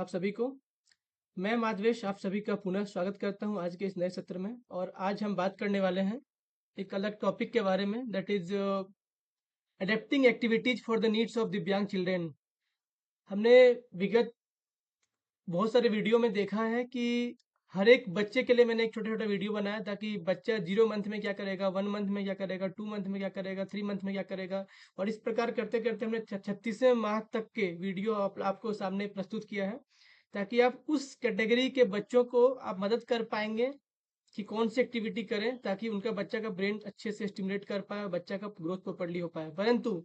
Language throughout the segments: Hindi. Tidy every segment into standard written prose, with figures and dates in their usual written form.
आप सभी को। मैं माधवेश आप सभी का पुनः स्वागत करता हूं आज के इस नए सत्र में। और आज हम बात करने वाले हैं एक अलग टॉपिक के बारे में, that is adapting activities for the needs of दिव्यांग चिल्ड्रेन। हमने विगत बहुत सारे वीडियो में देखा है कि हर एक बच्चे के लिए मैंने एक छोटा छोटा वीडियो बनाया, ताकि बच्चा 0 मंथ में क्या करेगा, 1 मंथ में क्या करेगा, 2 मंथ में क्या करेगा, 3 मंथ में क्या करेगा। और इस प्रकार करते करते हमने 36वें माह तक के वीडियो आपको सामने प्रस्तुत किया है, ताकि आप उस कैटेगरी के बच्चों को आप मदद कर पाएंगे कि कौन सी एक्टिविटी करें ताकि उनका बच्चा का ब्रेन अच्छे से स्टिमुलेट कर पाए और बच्चा का ग्रोथ प्रॉपर्ली हो पाए। परंतु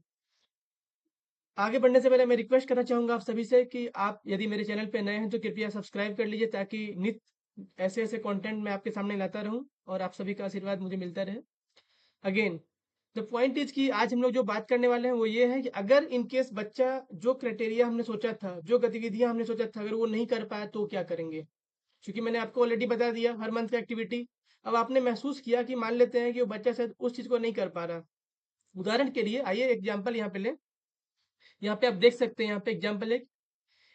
आगे बढ़ने से पहले मैं रिक्वेस्ट करना चाहूँगा आप सभी से कि आप यदि मेरे चैनल पे नए हैं तो कृपया सब्सक्राइब कर लीजिए, ताकि नित्य ऐसे ऐसे कंटेंट मैं आपके सामने लाता रहूं और आप सभी का आशीर्वाद मुझे मिलता रहे। अगेन द पॉइंट इज कि आज हम लोग जो बात करने वाले हैं वो ये है कि अगर इन केस बच्चा जो क्राइटेरिया हमने सोचा था, जो गतिविधियां हमने सोचा था, अगर वो नहीं कर पाया तो क्या करेंगे। क्योंकि मैंने आपको ऑलरेडी बता दिया हर मंथ का एक्टिविटी। अब आपने महसूस किया कि मान लेते हैं कि वो बच्चा शायद उस चीज को नहीं कर पा रहा। उदाहरण के लिए आइए एग्जाम्पल यहाँ पे ले। यहाँ पे आप देख सकते हैं, यहाँ पे एग्जाम्पल है।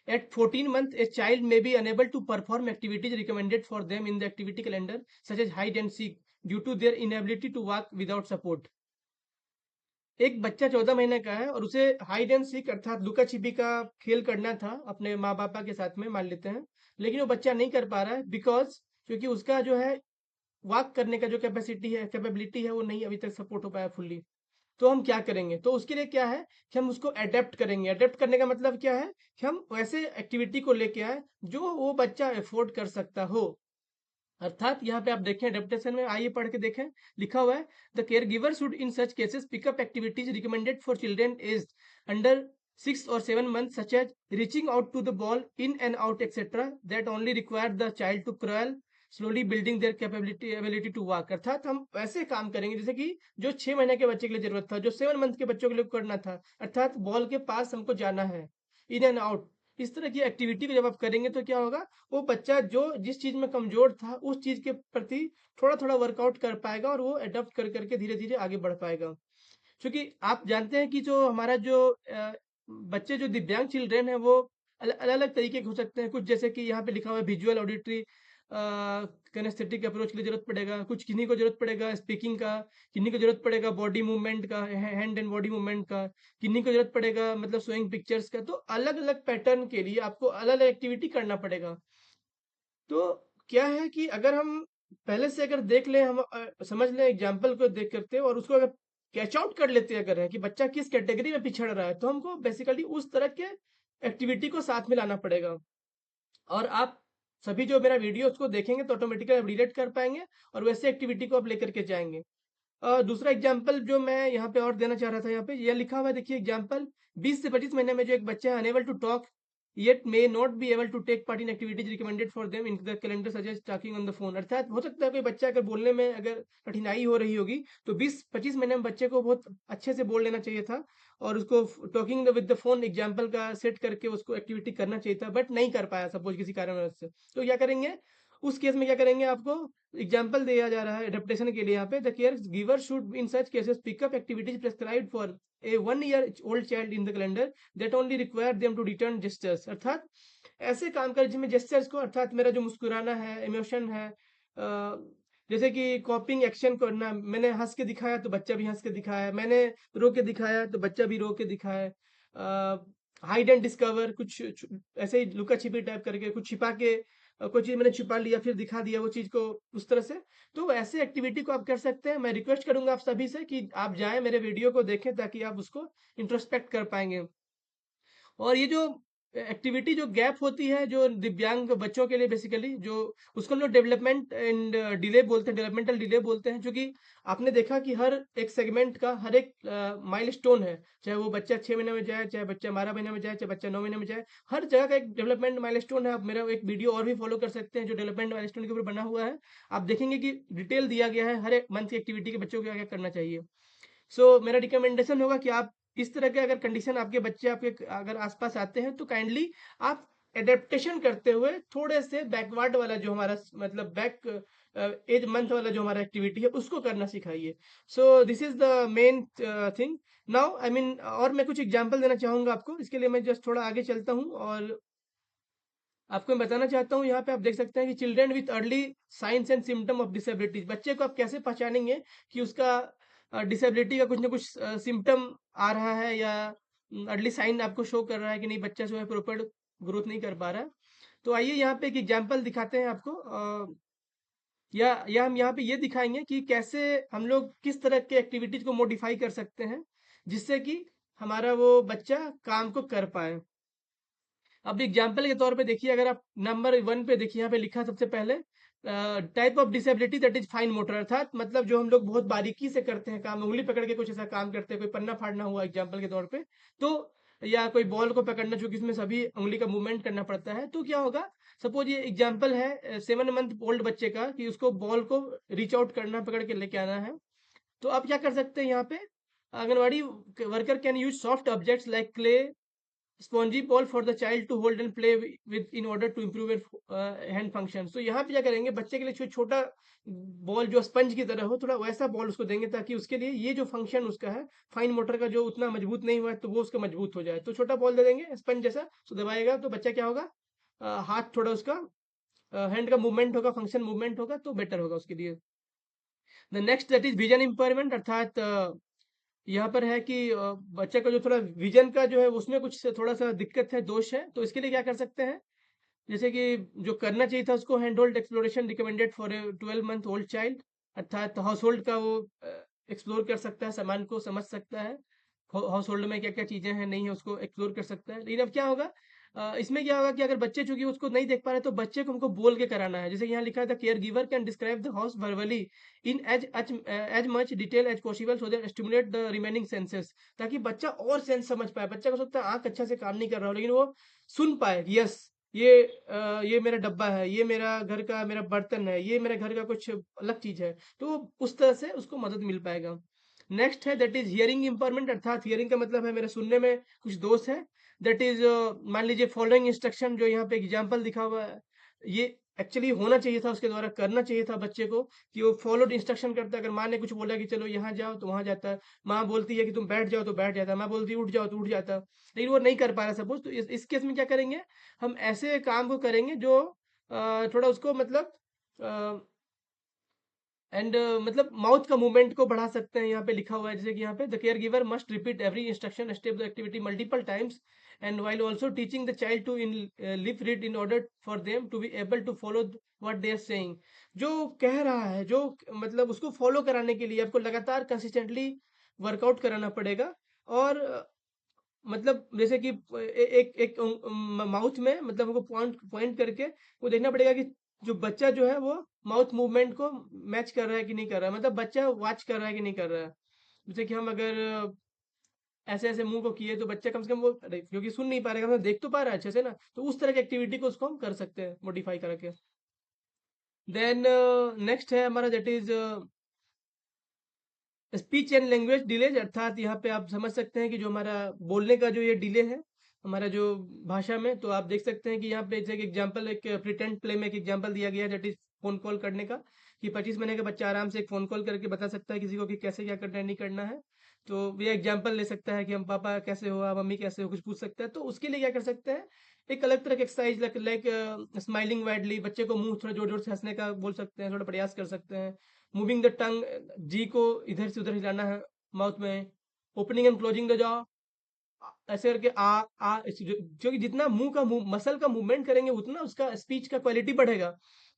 At 14 months, a child may be unable to perform activities recommended for them in the activity calendar, such as hide and seek, due to their inability to walk without support. एक बच्चा 14 महीने का है और उसे हाइड एंड सीक अर्थात लुका छिपी का खेल करना था अपने माँ बापा के साथ में, मान लेते हैं। लेकिन वो बच्चा नहीं कर पा रहा है बिकॉज क्योंकि उसका जो है वॉक करने का जो कैपेसिटी है, कैपेबिलिटी है, वो नहीं अभी तक सपोर्ट हो पाया फुल्ली। तो हम क्या करेंगे, तो उसके लिए क्या है कि हम उसको अडेप्ट करेंगे। अडेप्ट करने का मतलब क्या है कि हम वैसे एक्टिविटी को लेके आए जो वो बच्चा अफोर्ड कर सकता हो। अर्थात यहाँ पे आप देखें एडेप्टेशन में, आइए पढ़ के देखें। लिखा हुआ है the care giver should in such cases pick up activities recommended for children age under 6 or 7 months, such as reaching out to the ball in and out etc, that only require the child to crawl slowly, building their capability ability to walk। अर्थात हम वैसे काम करेंगे जैसे कि जो 6 महीने के बच्चे के लिए जरूरत था, जो 7 मंथ के बच्चों के लिए करना था। अर्थात बॉल के पास हमको जाना है, इन एंड आउट। इस तरह की एक्टिविटी को जब आप करेंगे तो क्या होगा, वो बच्चा जो जिस चीज में कमजोर था उस चीज के प्रति थोड़ा थोड़ा वर्कआउट कर पाएगा और वो अडॉप्ट कर करके धीरे धीरे आगे बढ़ पाएगा। क्योंकि आप जानते हैं कि जो हमारा जो बच्चे जो दिव्यांग चिल्ड्रेन है वो अलग अलग तरीके के हो सकते हैं। कुछ जैसे कि यहाँ पे लिखा हुआ है विजुअल ऑडिटरी कैनेस्थेटिक अप्रोच के लिए जरूरत पड़ेगा, कुछ किन्हीं को जरूरत पड़ेगा स्पीकिंग का, किन्हीं को जरूरत पड़ेगा बॉडी मूवमेंट का, हैंड एंड बॉडी मूवमेंट का, किन्हीं को जरूरत पड़ेगा मतलब शोइंग पिक्चर्स का। तो अलग अलग पैटर्न के लिए आपको अलग अलग एक्टिविटी करना पड़ेगा। तो क्या है कि अगर हम पहले से अगर देख लें, हम समझ लें एग्जाम्पल को देख करते और उसको अगर कैच आउट कर लेते अगर है कि बच्चा किस कैटेगरी में पिछड़ रहा है, तो हमको बेसिकली उस तरह के एक्टिविटी को साथ में लाना पड़ेगा। और आप सभी जो मेरा वीडियो उसको देखेंगे तो ऑटोमेटिकली आप रिलेट कर पाएंगे और वैसे एक्टिविटी को आप लेकर के जाएंगे। दूसरा एग्जाम्पल जो मैं यहाँ पे और देना चाह रहा था, यहाँ पे यह लिखा हुआ है, देखिए एग्जाम्पल। 20 से 25 महीने में जो एक बच्चा है unable to talk yet may not be able to take part in activities recommended for them in the calendar such as talking on the phone. अर्थात हो सकता है कोई बच्चा अगर बोलने में अगर कठिनाई हो रही होगी, तो 20-25 महीने में बच्चे को बहुत अच्छे से बोल लेना चाहिए था और उसको talking with the phone example का सेट करके उसको एक्टिविटी करना चाहिए था, बट नहीं कर पाया सपोज किसी कारणवश से। तो क्या करेंगे उस केस में, क्या करेंगे, आपको एग्जाम्पल दिया जा रहा है एडेप्टेशन के लिए। यहाँ पे the care giver should in such cases pick up activities prescribed for a 1 year old child in the calendar that only require them to return gestures. अर्थात ऐसे काम कर जिसमें जेस्चर्स को, अर्थात मेरा जो मुस्कुराना है, इमोशन है, जैसे कि कॉपिंग एक्शन करना, मैंने हंस के दिखाया तो बच्चा भी हंस के दिखाया, मैंने रो के दिखाया तो बच्चा भी रो के दिखाया। हाइड एंड डिस्कवर, कुछ ऐसे ही लुका छिपी टाइप करके कुछ छिपा के, कोई चीज मैंने छिपा लिया फिर दिखा दिया वो चीज को, उस तरह से। तो ऐसे एक्टिविटी को आप कर सकते हैं। मैं रिक्वेस्ट करूंगा आप सभी से कि आप जाएं मेरे वीडियो को देखें ताकि आप उसको इंट्रोस्पेक्ट कर पाएंगे। और ये जो एक्टिविटी जो गैप होती है जो दिव्यांग बच्चों के लिए, बेसिकली जो उसको हम लोग डेवलपमेंट एंड डिले बोलते हैं, डेवलपमेंटल डिले बोलते हैं। क्योंकि आपने देखा कि हर एक सेगमेंट का हर एक माइलस्टोन है, चाहे वो बच्चा 6 महीने में जाए, चाहे बच्चा 12 महीने में जाए, चाहे बच्चा 9 महीने में जाए, हर जगह का एक डेवलपमेंट माइलस्टोन है। आप मेरा एक वीडियो और भी फॉलो कर सकते हैं जो डेवलपमेंट माइलस्टोन के ऊपर बना हुआ है। आप देखेंगे कि डिटेल दिया गया है हर एक मंथ की एक्टिविटी के बच्चों को क्या क्या करना चाहिए। मेरा रिकमेंडेशन होगा कि आप इस तरह के अगर कंडीशन आपके बच्चे आपके अगर आसपास आते हैं तो काइंडली आप एडेप्टेशन करते हुए थोड़े से बैकवर्ड वाला जो हमारा मतलब बैक एज मंथ वाला जो हमारा एक्टिविटी है उसको करना सिखाइए। This is the main thing. Now I mean और मैं कुछ एग्जांपल देना चाहूंगा आपको, इसके लिए मैं जस्ट थोड़ा आगे चलता हूँ और आपको मैं बताना चाहता हूँ, यहाँ पे आप देख सकते हैं कि children with early signs and symptom of disabilities, बच्चे को आप कैसे पहचानेंगे कि उसका डिसेबिलिटी का कुछ ना कुछ सिम्टम आ रहा है, या अर्ली साइन आपको शो कर रहा है कि नहीं, बच्चा जो है प्रॉपर ग्रोथ नहीं कर पा रहा है। तो आइए यहाँ पे एक एग्जाम्पल दिखाते हैं आपको, या हम यहाँ पे ये दिखाएंगे कि कैसे हम लोग किस तरह के एक्टिविटीज को मॉडिफाई कर सकते हैं जिससे कि हमारा वो बच्चा काम को कर पाए। अब एग्जाम्पल के तौर पे देखिए, अगर आप नंबर 1 पे देखिए, यहाँ पे लिखा सबसे पहले type of disability that is fine motor, अर्थात मतलब जो हम लोग बहुत बारीकी से करते हैं काम, उंगली पकड़ के कुछ ऐसा काम करते हैं, कोई पन्ना फाड़ना हुआ एग्जाम्पल के तौर पे, तो या कोई बॉल को पकड़ना, चूंकि इसमें सभी उंगली का मूवमेंट करना पड़ता है, तो क्या होगा, सपोज ये एग्जाम्पल है 7 मंथ ओल्ड बच्चे का, कि उसको बॉल को रीच आउट करना, पकड़ के लेके आना है। तो आप क्या कर सकते हैं यहाँ पे, anganwadi worker can use soft objects like clay, spongy ball for the child to hold and play with in order to improve hand function. तो यहाँ पे क्या करेंगे, बच्चे के लिए छोटा बॉल जो स्पंज की तरह हो, थोड़ा वैसा बॉल उसको देंगे, ताकि उसके लिए ये जो फंक्शन उसका है फाइन मोटर का, जो उतना मजबूत नहीं हुआ है, तो वो उसका मजबूत हो जाए। तो छोटा बॉल दे देंगे स्पंज जैसा, तो दबाएगा तो बच्चा क्या होगा, हाथ थोड़ा उसका हैंड का मूवमेंट होगा, फंक्शन मूवमेंट होगा, तो बेटर होगा उसके लिए। The next that is vision impairment, अर्थात यहाँ पर है कि बच्चे का जो थोड़ा विजन का जो है उसमें कुछ थोड़ा सा दिक्कत है, दोष है, तो इसके लिए क्या कर सकते हैं, जैसे कि जो करना चाहिए था उसको, hand hold exploration recommended for a 12 month old child, अर्थात हाउस होल्ड का वो एक्सप्लोर कर सकता है, सामान को समझ सकता है, हाउस होल्ड में क्या क्या चीजें हैं नहीं है उसको एक्सप्लोर कर सकता है। लेकिन अब क्या होगा, इसमें क्या होगा कि अगर बच्चे चूंकि उसको नहीं देख पा रहे, तो बच्चे को हमको बोल के कराना है, जैसे कि यहाँ लिखा है, the care giver can describe the house verbally in as much detail as possible so that stimulate the remaining senses, ताकि बच्चा और सेंस समझ पाए। बच्चा को सकता है आंख अच्छा से काम नहीं कर रहा हो, लेकिन वो सुन पाए, यस ये मेरा डब्बा है, ये मेरा घर का मेरा बर्तन है, ये मेरे घर का कुछ अलग चीज है, तो उस तरह से उसको मदद मिल पाएगा। नेक्स्ट है दैट इज हियरिंग इम्पावरमेंट, अर्थात हियरिंग का मतलब है मेरे सुनने में कुछ दोष है, दैट इज मान लीजिए फॉलोइंग इंस्ट्रक्शन, जो यहाँ पे एग्जाम्पल दिखा हुआ है, ये एक्चुअली होना चाहिए था, उसके द्वारा करना चाहिए था बच्चे को, कि वो फॉलोड इंस्ट्रक्शन करता है। अगर माँ ने कुछ बोला कि चलो यहाँ जाओ, तो वहां जाता है, माँ बोलती है कि तुम बैठ जाओ, तो बैठ जाता है, माँ बोलती है उठ जाओ, तो उठ जाता है, लेकिन वो नहीं कर पा रहा सपोज, तो इस केस में क्या करेंगे, हम ऐसे काम को करेंगे जो थोड़ा उसको मतलब एंड मतलब माउथ का मूवमेंट को बढ़ा सकते हैं। यहाँ पे लिखा हुआ है, जैसे कि यहाँ पे the care giver must repeat every instruction step the activity multiple times and while also teaching the child to in lip read in order for them to be able to follow what they are saying. जो कह रहा है, जो मतलब उसको फॉलो कराने के लिए आपको लगातार कंसिस्टेंटली वर्कआउट कराना पड़ेगा। और मतलब जैसे कि एक एक माउथ में मतलब हमको पॉइंट पॉइंट करके वो देखना पड़ेगा कि जो बच्चा जो है वो माउथ मूवमेंट को मैच कर रहा है कि नहीं कर रहा है, मतलब बच्चा वॉच कर रहा है कि नहीं कर रहा है। जैसे कि हम अगर ऐसे ऐसे मुंह को किए, तो बच्चा कम से कम वो अरे, क्योंकि सुन नहीं पा रहा है, देख तो पा रहा है अच्छे से ना, तो उस तरह की एक्टिविटी को उसको हम कर सकते हैं मॉडिफाई करके। देन नेक्स्ट है हमारा that is speech and language delays, अर्थात यहाँ पे आप समझ सकते हैं कि जो हमारा बोलने का जो ये डिले है हमारा जो भाषा में, तो आप देख सकते हैं कि यहाँ पे जैसे एक एग्जांपल, एक प्रिटेंड प्ले में एक एग्जांपल दिया गया है, दैट इज फोन कॉल करने का, कि 25 महीने का बच्चा आराम से एक फोन कॉल करके बता सकता है किसी को कि कैसे क्या करना है, नहीं करना है। तो ये एग्जांपल ले सकता है कि हम पापा कैसे हो, आप मम्मी कैसे हो, कुछ पूछ सकता है। तो उसके लिए क्या कर सकते हैं, एक अलग तरह की एक्सरसाइज लाइक स्माइलिंग वाइडली, बच्चे को मुंह थोड़ा जोर जोर से हंसने का बोल सकते हैं, थोड़ा प्रयास कर सकते हैं। मूविंग द टंग, जी को इधर से उधर हिलाना है माउथ में। Opening and closing the jaw, ऐसे करके क्योंकि जितना मुंह का मसल का मूवमेंट करेंगे, उतना उसका स्पीच का क्वालिटी बढ़ेगा,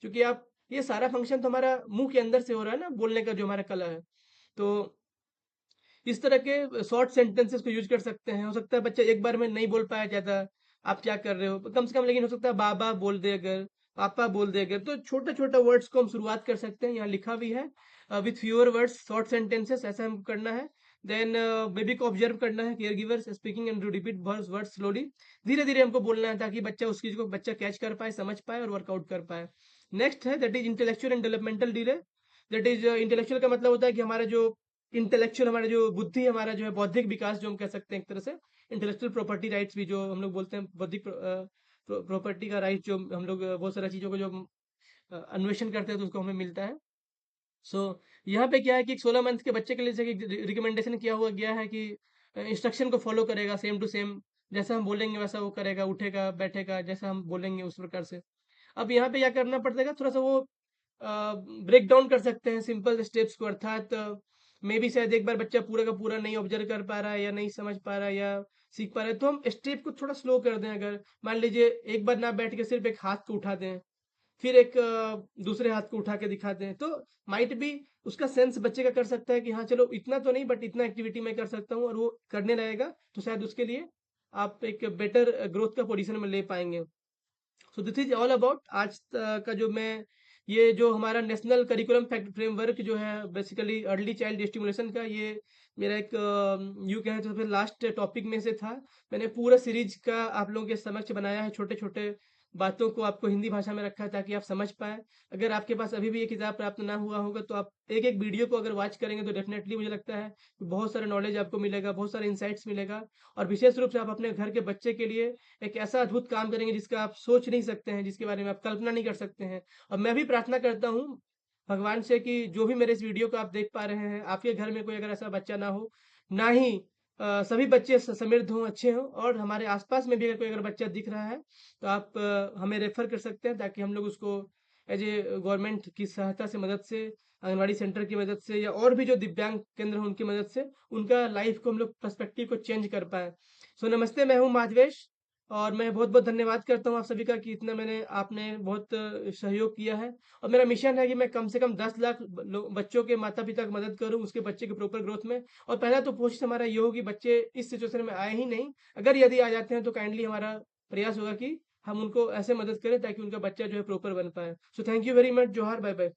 क्योंकि आप ये सारा फंक्शन तो हमारा मुंह के अंदर से हो रहा है ना, बोलने का जो हमारा कला है। तो इस तरह के शॉर्ट सेंटेंसेस को यूज कर सकते हैं। हो सकता है बच्चा एक बार में नहीं बोल पाया जाता, आप क्या कर रहे हो कम से कम, लेकिन हो सकता है बाबा बोल दे, अगर पापा बोल दे, अगर तो छोटे छोटे वर्ड्स को हम शुरुआत कर सकते हैं। यहाँ लिखा भी है with fewer words short sentences, ऐसा हम करना है। देन बेबी को ऑब्जर्व करना है, care givers speaking and repeat word slowly, धीरे धीरे हमको बोलना है, ताकि बच्चा उस चीज को बच्चा कैच कर पाए, समझ पाए और वर्कआउट कर पाए। नेक्स्ट है that is intellectual and developmental delay. That is intellectual का मतलब होता है कि हमारा जो इंटेलेक्चुअल, हमारा जो बुद्धि, हमारा जो है बौद्धिक विकास, जो हम कह सकते हैं एक तरह से। इंटेलेक्चुअल प्रॉपर्टी राइट्स भी जो हम लोग बोलते हैं, बौद्धिक प्रॉपर्टी का राइट, जो हम लोग बहुत सारी चीजों को जो हम, अन्वेषण करते हैं, तो उसको हमें मिलता है। सो यहाँ पे क्या है कि 16 मंथ के बच्चे के लिए जैसे रिकमेंडेशन किया हुआ गया है कि इंस्ट्रक्शन को फॉलो करेगा सेम टू सेम, जैसा हम बोलेंगे वैसा वो करेगा, उठेगा, बैठेगा, जैसा हम बोलेंगे उस प्रकार से। अब यहाँ पे क्या करना पड़ेगा, थोड़ा-सा वो ब्रेक डाउन कर सकते हैं सिंपल स्टेप्स को, अर्थात मे बी शायद एक बार बच्चा पूरा का पूरा नहीं ऑब्जर्व कर पा रहा है या नहीं समझ पा रहा है या सीख पा रहा है, तो हम स्टेप को थोड़ा स्लो कर दें। अगर मान लीजिए एक बार ना बैठ के सिर्फ एक हाथ को उठा दें, फिर एक दूसरे हाथ को उठा के दिखाते हैं, तो माइट बी उसका सेंस बच्चे का कर सकता है कि हाँ चलो इतना तो नहीं बट इतना एक्टिविटी मैं कर सकता हूँ, और वो करने लगेगा, तो शायद उसके लिए आप एक बेटर ग्रोथ का पोजीशन में ले पाएंगे। So this is all about आज का जो मैं ये जो हमारा नेशनल करिकुलम फ्रेमवर्क जो है बेसिकली अर्ली चाइल्ड स्टिमुलेशन का, ये मेरा एक यूँ कहें तो फिर लास्ट टॉपिक में से था। मैंने पूरा सीरीज का आप लोगों के समक्ष बनाया है, छोटे छोटे बातों को आपको हिंदी भाषा में रखा है ताकि आप समझ पाए। अगर आपके पास अभी भी ये किताब प्राप्त ना हुआ होगा तो आप एक एक वीडियो को अगर वॉच करेंगे तो डेफिनेटली मुझे लगता है कि बहुत सारा नॉलेज आपको मिलेगा, बहुत सारे इंसाइट्स मिलेगा, और विशेष रूप से आप अपने घर के बच्चे के लिए एक ऐसा अद्भुत काम करेंगे जिसका आप सोच नहीं सकते हैं, जिसके बारे में आप कल्पना नहीं कर सकते हैं। और मैं भी प्रार्थना करता हूँ भगवान से कि जो भी मेरे इस वीडियो को आप देख पा रहे हैं, आपके घर में कोई अगर ऐसा बच्चा ना हो, ना ही सभी बच्चे समृद्ध हों, अच्छे हों, और हमारे आसपास में भी अगर कोई अगर बच्चा दिख रहा है तो आप हमें रेफर कर सकते हैं ताकि हम लोग उसको एज ए गवर्नमेंट की सहायता से, मदद से, आंगनबाड़ी सेंटर की मदद से या और भी जो दिव्यांग केंद्र हैं उनकी मदद से उनका लाइफ को हम लोग पर्सपेक्टिव को चेंज कर पाए। सो नमस्ते, मैं हूँ माधवेश, और मैं बहुत-बहुत धन्यवाद करता हूँ आप सभी का कि इतना आपने बहुत सहयोग किया है। और मेरा मिशन है कि मैं कम से कम 10 लाख बच्चों के माता-पिता की मदद करूँ, उसके बच्चे के प्रॉपर ग्रोथ में। और पहला तो कोशिश हमारा ये होगी बच्चे इस सिचुएशन में आए ही नहीं। अगर यदि आ जाते हैं तो काइंडली हमारा प्रयास होगा कि हम उनको ऐसे मदद करें ताकि उनका बच्चा जो है प्रॉपर बन पाए। So thank you very much. जोहार, बाय-बाय।